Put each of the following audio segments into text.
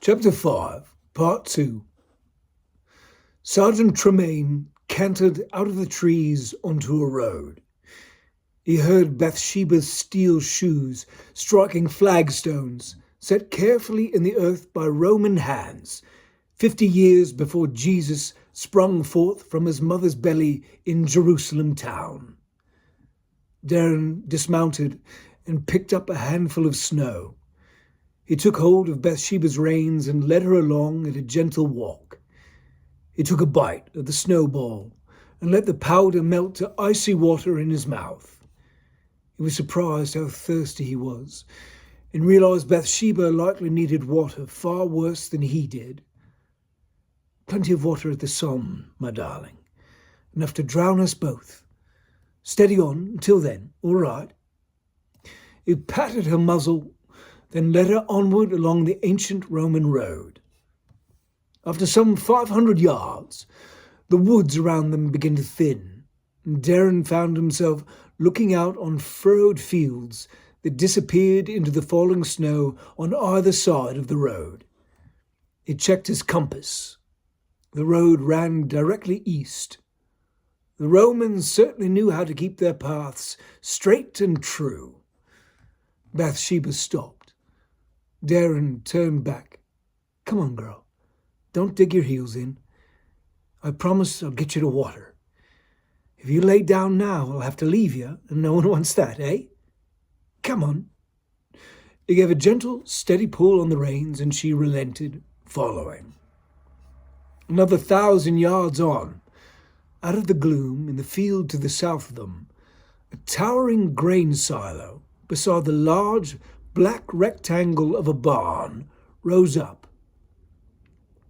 Chapter 5, Part 2. Sergeant Tremaine cantered out of the trees onto a road. He heard Bathsheba's steel shoes striking flagstones set carefully in the earth by Roman hands, 50 years before Jesus sprung forth from his mother's belly in Jerusalem town. Darren dismounted and picked up a handful of snow. He took hold of Bathsheba's reins and led her along at a gentle walk. He took a bite of the snowball and let the powder melt to icy water in his mouth. He was surprised how thirsty he was and realized Bathsheba likely needed water far worse than he did. Plenty of water at the Somme, my darling. Enough to drown us both. Steady on until then, all right? He patted her muzzle, then led her onward along the ancient Roman road. After some 500 yards, the woods around them began to thin, and Darren found himself looking out on furrowed fields that disappeared into the falling snow on either side of the road. He checked his compass. The road ran directly east. The Romans certainly knew how to keep their paths straight and true. Bathsheba stopped. Darren turned back. Come on, girl. Don't dig your heels in. I promise I'll get you to water. If you lay down now, I'll have to leave you, and no one wants that, eh? Come on. He gave a gentle, steady pull on the reins, and she relented, following. Another 1,000 yards on, out of the gloom in the field to the south of them, a towering grain silo beside the large black rectangle of a barn rose up.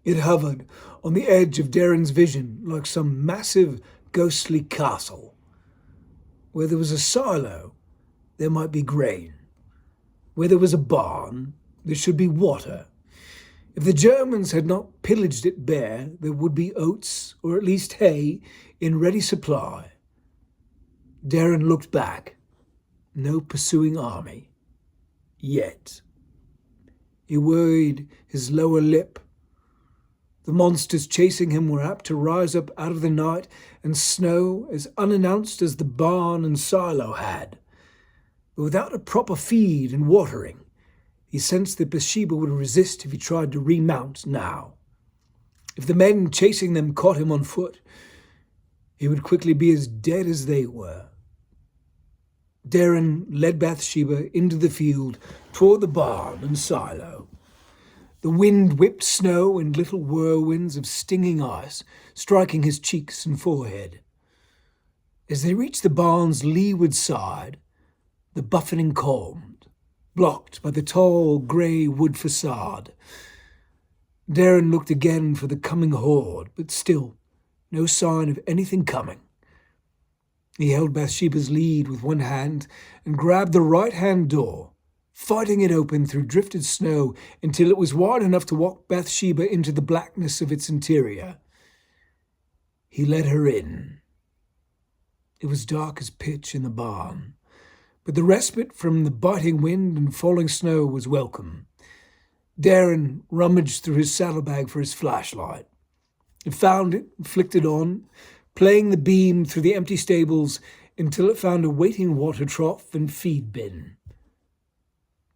It hovered on the edge of Darren's vision like some massive, ghostly castle. Where there was a silo, there might be grain. Where there was a barn, there should be water. If the Germans had not pillaged it bare, there would be oats, or at least hay, in ready supply. Darren looked back. No pursuing army. Yet. He worried his lower lip. The monsters chasing him were apt to rise up out of the night and snow as unannounced as the barn and silo had. But without a proper feed and watering, he sensed that Bathsheba would resist if he tried to remount now. If the men chasing them caught him on foot, he would quickly be as dead as they were. Darren led Bathsheba into the field toward the barn and silo. The wind whipped snow in little whirlwinds of stinging ice, striking his cheeks and forehead. As they reached the barn's leeward side, the buffeting calmed, blocked by the tall grey wood facade. Darren looked again for the coming horde, but still no sign of anything coming. He held Bathsheba's lead with one hand and grabbed the right-hand door, fighting it open through drifted snow until it was wide enough to walk Bathsheba into the blackness of its interior. He led her in. It was dark as pitch in the barn, but the respite from the biting wind and falling snow was welcome. Darren rummaged through his saddlebag for his flashlight. He found it and flicked it on, playing the beam through the empty stables until it found a waiting water trough and feed bin.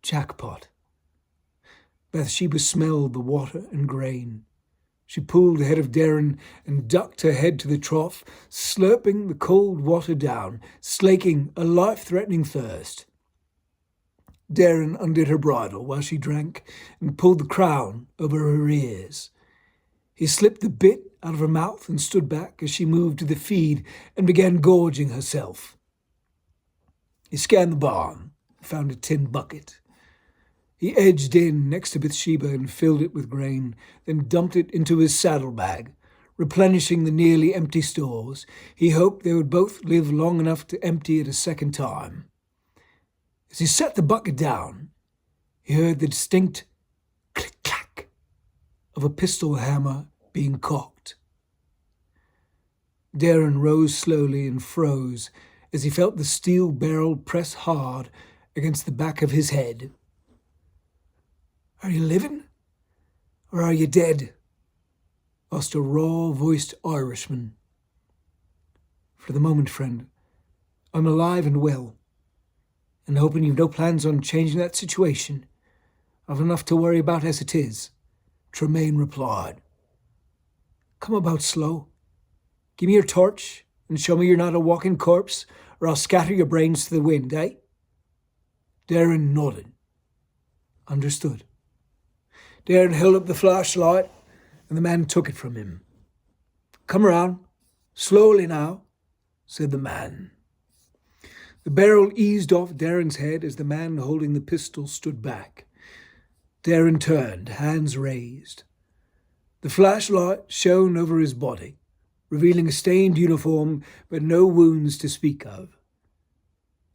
Jackpot. Bathsheba smelled the water and grain. She pulled ahead of Darren and ducked her head to the trough, slurping the cold water down, slaking a life-threatening thirst. Darren undid her bridle while she drank and pulled the crown over her ears. He slipped the bit out of her mouth and stood back as she moved to the feed and began gorging herself. He scanned the barn and found a tin bucket. He edged in next to Bathsheba and filled it with grain, then dumped it into his saddlebag, replenishing the nearly empty stores. He hoped they would both live long enough to empty it a second time. As he set the bucket down, he heard the distinct click-clack of a pistol hammer being cocked. Darren rose slowly and froze as he felt the steel barrel press hard against the back of his head. Are you living? Or are you dead? Asked a raw-voiced Irishman. For the moment, friend, I'm alive and well, and hoping you've no plans on changing that situation. I've enough to worry about as it is, Tremaine replied. Come about slow. Give me your torch and show me you're not a walking corpse, or I'll scatter your brains to the wind, eh? Darren nodded. Understood. Darren held up the flashlight, and the man took it from him. Come around, slowly now, said the man. The barrel eased off Darren's head as the man holding the pistol stood back. Darren turned, hands raised. The flashlight shone over his body, revealing a stained uniform but no wounds to speak of.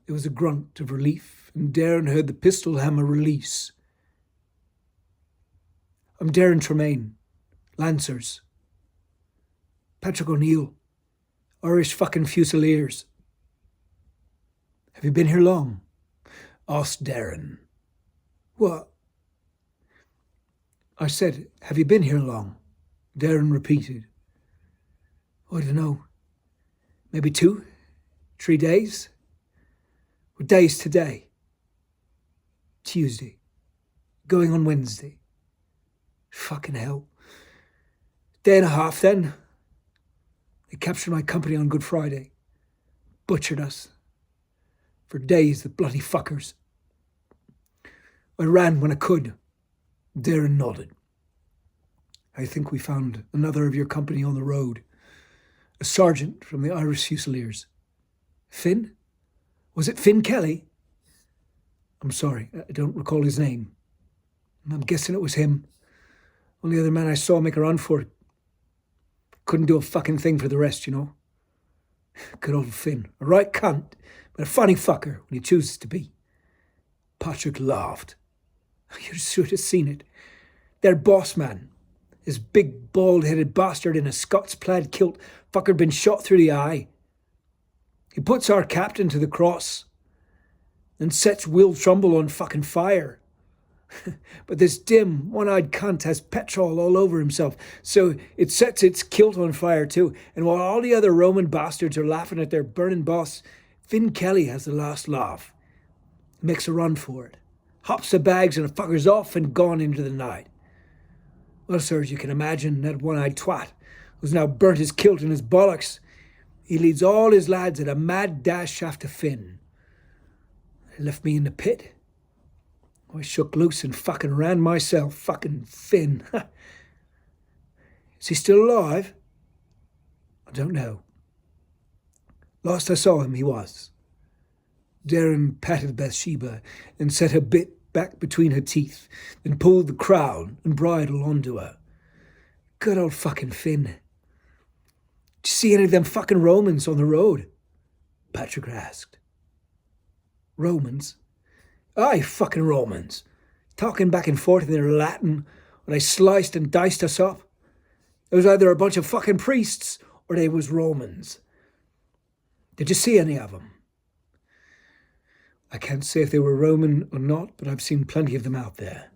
There was a grunt of relief, and Darren heard the pistol hammer release. I'm Darren Tremaine, Lancers. Patrick O'Neill, Irish fucking Fusiliers. Have you been here long? Asked Darren. What? I said, have you been here long? Darren repeated. I don't know. Maybe 2, 3 days? What day is today? Tuesday. Going on Wednesday. Fucking hell. Day and a half then. They captured my company on Good Friday. Butchered us. For days, the bloody fuckers. I ran when I could. Darren nodded. I think we found another of your company on the road. A sergeant from the Irish Fusiliers. Finn? Was it Finn Kelly? I'm sorry, I don't recall his name. I'm guessing it was him. Only other man I saw make a run for it. Couldn't do a fucking thing for the rest, you know. Good old Finn. A right cunt, but a funny fucker when he chooses to be. Patrick laughed. You should have seen it. Their boss man, this big bald-headed bastard in a Scots plaid kilt, fucker been shot through the eye. He puts our captain to the cross and sets Will Trumbull on fucking fire. But this dim, one-eyed cunt has petrol all over himself, so it sets its kilt on fire too. And while all the other Roman bastards are laughing at their burning boss, Finn Kelly has the last laugh. He makes a run for it. Hops the bags and the fucker's off and gone into the night. Well, sir, as you can imagine, that one-eyed twat who's now burnt his kilt and his bollocks, he leads all his lads at a mad dash after Finn. He left me in the pit. I shook loose and fucking ran myself. Fucking Finn. Is he still alive? I don't know. Last I saw him, he was. Darren patted Bathsheba and set her bit back between her teeth, then pulled the crown and bridle onto her. Good old fucking Finn. Did you see any of them fucking Romans on the road? Patrick asked. Romans? Aye, fucking Romans. Talking back and forth in their Latin when they sliced and diced us up. It was either a bunch of fucking priests or they was Romans. Did you see any of them? I can't say if they were Roman or not, but I've seen plenty of them out there.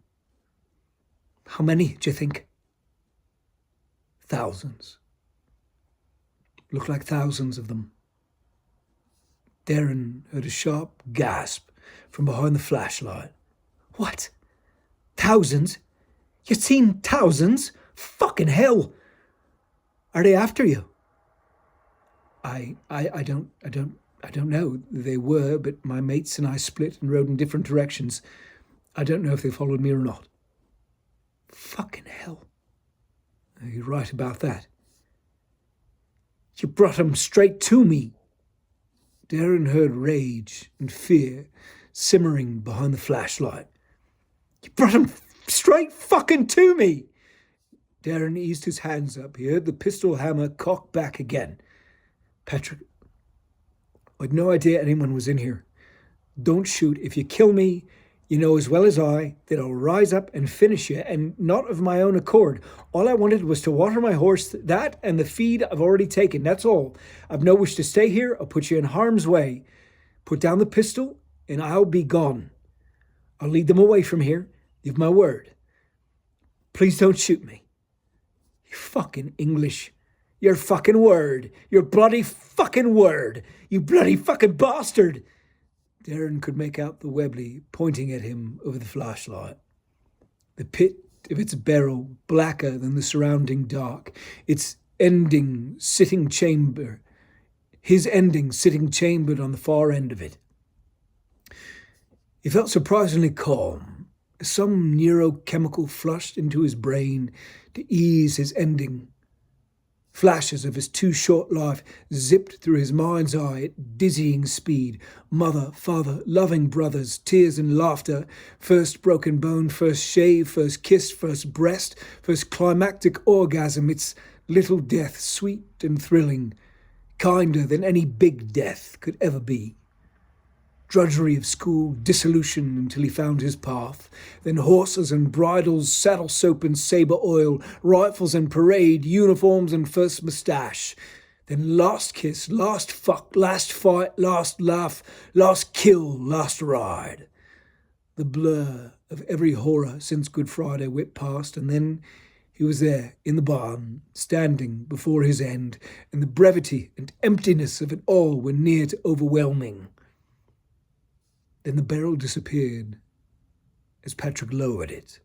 How many, do you think? Thousands. Look like thousands of them. Darren heard a sharp gasp from behind the flashlight. What? Thousands? You've seen thousands? Fucking hell! Are they after you? I don't know. They were, but my mates and I split and rode in different directions. I don't know if they followed me or not. Fucking hell. You're right about that. You brought them straight to me. Darren heard rage and fear simmering behind the flashlight. You brought them straight fucking to me. Darren eased his hands up. He heard the pistol hammer cock back again. Patrick, I'd no idea anyone was in here. Don't shoot. If you kill me, you know as well as I that I'll rise up and finish you, and not of my own accord. All I wanted was to water my horse, that and the feed I've already taken. That's all. I've no wish to stay here. I'll put you in harm's way. Put down the pistol, and I'll be gone. I'll lead them away from here. Give my word. Please don't shoot me. You fucking English. Your fucking word. Your bloody fucking word. You bloody fucking bastard. Darren could make out the Webley pointing at him over the flashlight. The pit of its barrel blacker than the surrounding dark, its ending sitting chamber, his ending sitting chambered on the far end of it. He felt surprisingly calm, as some neurochemical flushed into his brain to ease his ending. Flashes of his too short life zipped through his mind's eye at dizzying speed. Mother, father, loving brothers, tears and laughter, first broken bone, first shave, first kiss, first breast, first climactic orgasm, its little death, sweet and thrilling, kinder than any big death could ever be. Drudgery of school, dissolution until he found his path, then horses and bridles, saddle soap and sabre oil, rifles and parade, uniforms and first moustache, then last kiss, last fuck, last fight, last laugh, last kill, last ride. The blur of every horror since Good Friday whipped past, and then he was there in the barn, standing before his end, and the brevity and emptiness of it all were near to overwhelming. Then the barrel disappeared as Patrick lowered it.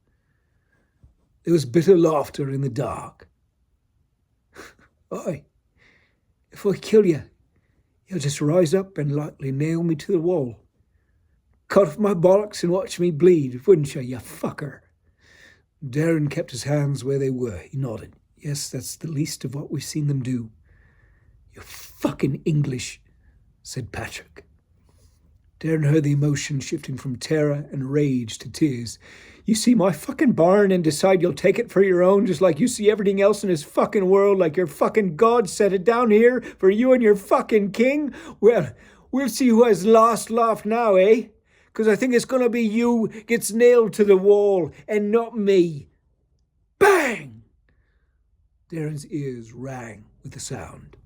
There was bitter laughter in the dark. Aye, if I kill you, you'll just rise up and lightly nail me to the wall. Cut off my bollocks and watch me bleed, wouldn't you fucker? Darren kept his hands where they were. He nodded. Yes, that's the least of what we've seen them do. You fucking English, said Patrick. Darren heard the emotion shifting from terror and rage to tears. You see my fucking barn and decide you'll take it for your own, just like you see everything else in this fucking world, like your fucking God set it down here for you and your fucking king? Well, we'll see who has last laugh now, eh? Because I think it's going to be you gets nailed to the wall and not me. Bang! Darren's ears rang with the sound.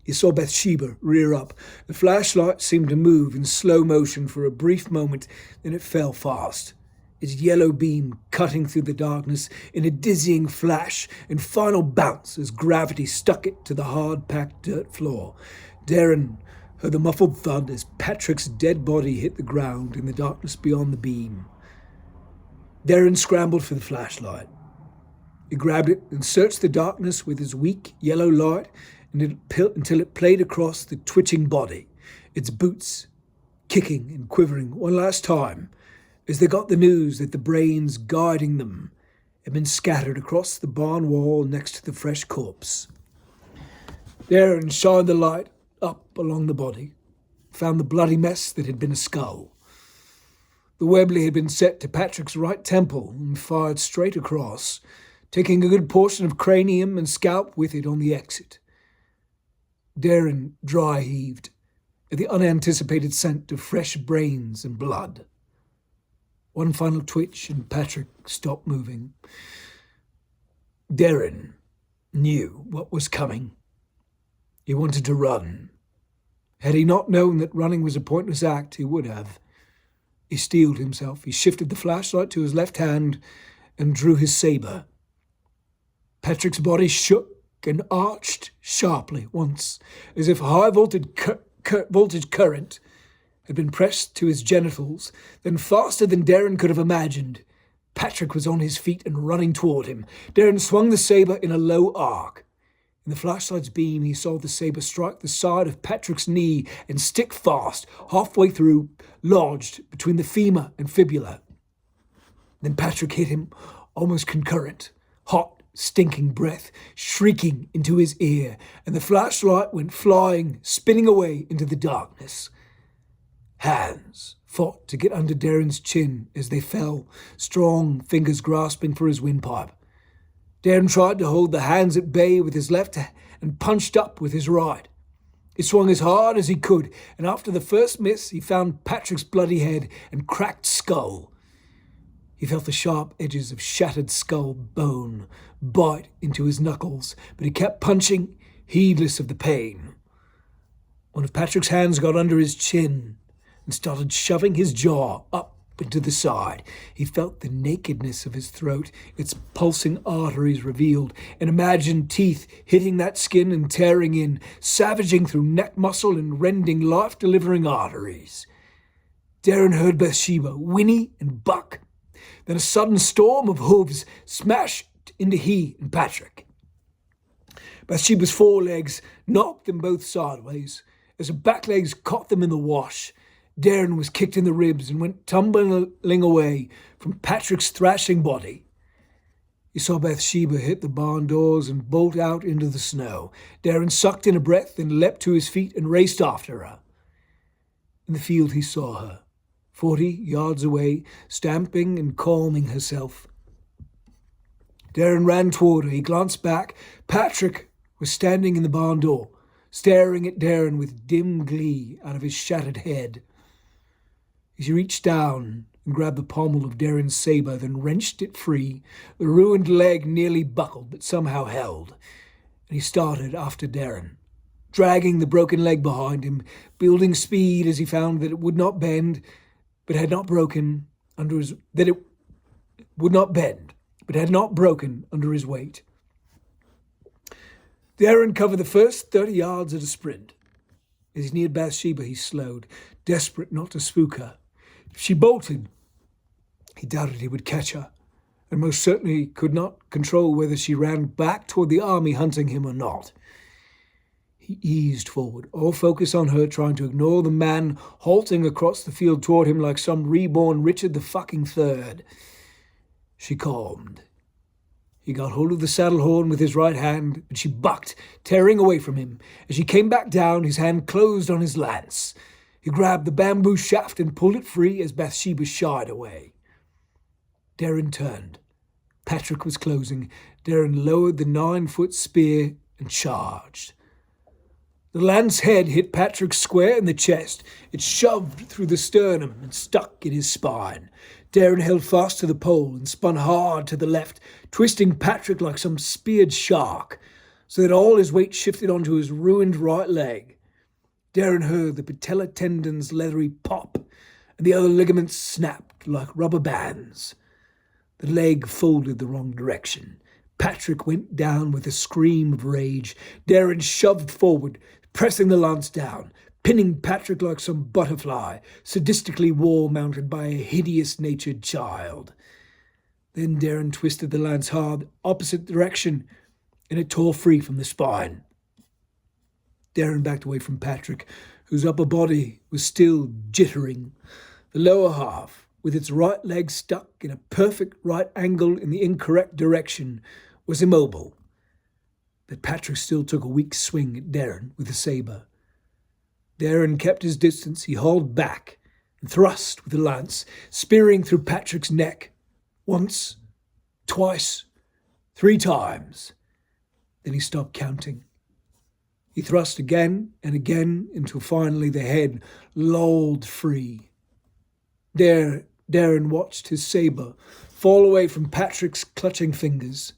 He saw Bathsheba rear up. The flashlight seemed to move in slow motion for a brief moment, then it fell fast, its yellow beam cutting through the darkness in a dizzying flash and final bounce as gravity stuck it to the hard-packed dirt floor. Darren heard the muffled thud as Patrick's dead body hit the ground in the darkness beyond the beam. Darren scrambled for the flashlight. He grabbed it and searched the darkness with his weak yellow light until it played across the twitching body, its boots kicking and quivering one last time as they got the news that the brains guiding them had been scattered across the barn wall next to the fresh corpse. Darren shined the light up along the body, found the bloody mess that had been a skull. The Webley had been set to Patrick's right temple and fired straight across, taking a good portion of cranium and scalp with it on the exit. Darren dry heaved at the unanticipated scent of fresh brains and blood. One final twitch and Patrick stopped moving. Darren knew what was coming. He wanted to run. Had he not known that running was a pointless act, he would have. He steeled himself. He shifted the flashlight to his left hand and drew his saber. Patrick's body shook and arched sharply once, as if high-voltage current had been pressed to his genitals. Then, faster than Darren could have imagined, Patrick was on his feet and running toward him. Darren swung the saber in a low arc. In the flashlight's beam, he saw the saber strike the side of Patrick's knee and stick fast, halfway through, lodged between the femur and fibula. Then Patrick hit him, almost concurrent, hot, stinking breath shrieking into his ear, and the flashlight went flying, spinning away into the darkness. Hands fought to get under Darren's chin as they fell, strong fingers grasping for his windpipe. Darren tried to hold the hands at bay with his left and punched up with his right. He swung as hard as he could, and after the first miss, he found Patrick's bloody head and cracked skull. He felt the sharp edges of shattered skull bone bite into his knuckles, but he kept punching, heedless of the pain. One of Patrick's hands got under his chin and started shoving his jaw up and to the side. He felt the nakedness of his throat, its pulsing arteries revealed, and imagined teeth hitting that skin and tearing in, savaging through neck muscle and rending life-delivering arteries. Darren heard Bathsheba whinny and buck. Then a sudden storm of hooves smashed into he and Patrick. Bathsheba's forelegs knocked them both sideways. As her back legs caught them in the wash, Darren was kicked in the ribs and went tumbling away from Patrick's thrashing body. He saw Bathsheba hit the barn doors and bolt out into the snow. Darren sucked in a breath and leapt to his feet and raced after her. In the field he saw her, 40 yards away, stamping and calming herself. Darren ran toward her. He glanced back. Patrick was standing in the barn door, staring at Darren with dim glee out of his shattered head. He reached down and grabbed the pommel of Darren's saber, then wrenched it free. The ruined leg nearly buckled, but somehow held, and he started after Darren, dragging the broken leg behind him, building speed as he found that it would not bend, but had not broken under his weight. Darren covered the first 30 yards at a sprint. As he neared Bathsheba, he slowed, desperate not to spook her. If she bolted, he doubted he would catch her, and most certainly could not control whether she ran back toward the army hunting him or not. He eased forward, all focus on her, trying to ignore the man halting across the field toward him like some reborn Richard the fucking Third. She calmed. He got hold of the saddle horn with his right hand, but she bucked, tearing away from him. As she came back down, his hand closed on his lance. He grabbed the bamboo shaft and pulled it free as Bathsheba shied away. Darren turned. Patrick was closing. Darren lowered the 9-foot spear and charged. The lance head hit Patrick square in the chest. It shoved through the sternum and stuck in his spine. Darren held fast to the pole and spun hard to the left, twisting Patrick like some speared shark, so that all his weight shifted onto his ruined right leg. Darren heard the patella tendon's leathery pop, and the other ligaments snapped like rubber bands. The leg folded the wrong direction. Patrick went down with a scream of rage. Darren shoved forward, pressing the lance down, pinning Patrick like some butterfly, sadistically war-mounted by a hideous-natured child. Then Darren twisted the lance hard, opposite direction, and it tore free from the spine. Darren backed away from Patrick, whose upper body was still jittering. The lower half, with its right leg stuck in a perfect right angle in the incorrect direction, was immobile. But Patrick still took a weak swing at Darren with the saber. Darren kept his distance. He hauled back and thrust with the lance, spearing through Patrick's neck. Once, twice, 3 times. Then he stopped counting. He thrust again and again until finally the head lolled free. Darren watched his saber fall away from Patrick's clutching fingers.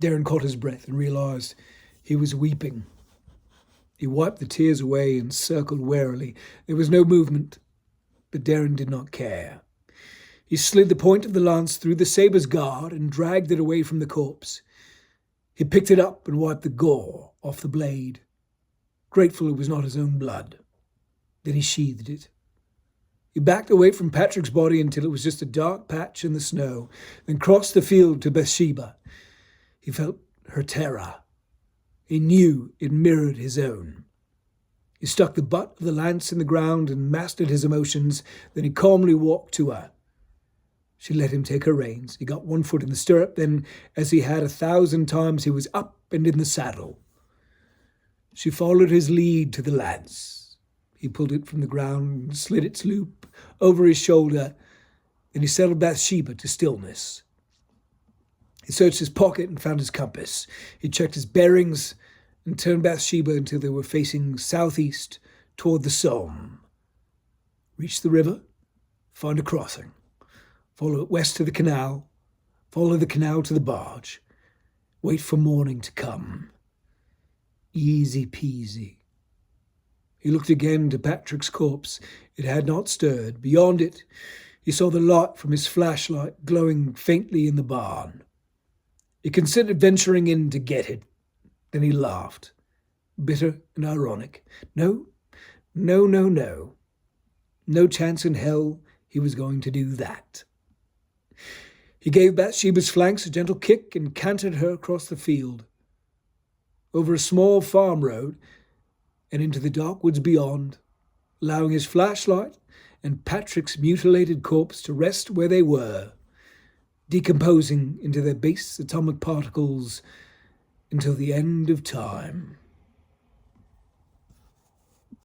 Darren caught his breath and realized he was weeping. He wiped the tears away and circled warily. There was no movement, but Darren did not care. He slid the point of the lance through the saber's guard and dragged it away from the corpse. He picked it up and wiped the gore off the blade, grateful it was not his own blood. Then he sheathed it. He backed away from Patrick's body until it was just a dark patch in the snow, then crossed the field to Bathsheba. He felt her terror. He knew it mirrored his own. He stuck the butt of the lance in the ground and mastered his emotions. Then he calmly walked to her. She let him take her reins. He got 1 foot in the stirrup. Then, as he had 1,000 times, he was up and in the saddle. She followed his lead to the lance. He pulled it from the ground and slid its loop over his shoulder. Then he settled Bathsheba to stillness. He searched his pocket and found his compass. He checked his bearings and turned Bathsheba until they were facing southeast toward the Somme. Reach the river, find a crossing. Follow it west to the canal. Follow the canal to the barge. Wait for morning to come. Easy peasy. He looked again to Patrick's corpse. It had not stirred. Beyond it, he saw the light from his flashlight glowing faintly in the barn. He considered venturing in to get it. Then he laughed, bitter and ironic. No, no, no, no. No chance in hell he was going to do that. He gave Bathsheba's flanks a gentle kick and cantered her across the field, over a small farm road, and into the dark woods beyond, allowing his flashlight and Patrick's mutilated corpse to rest where they were, decomposing into their base atomic particles until the end of time.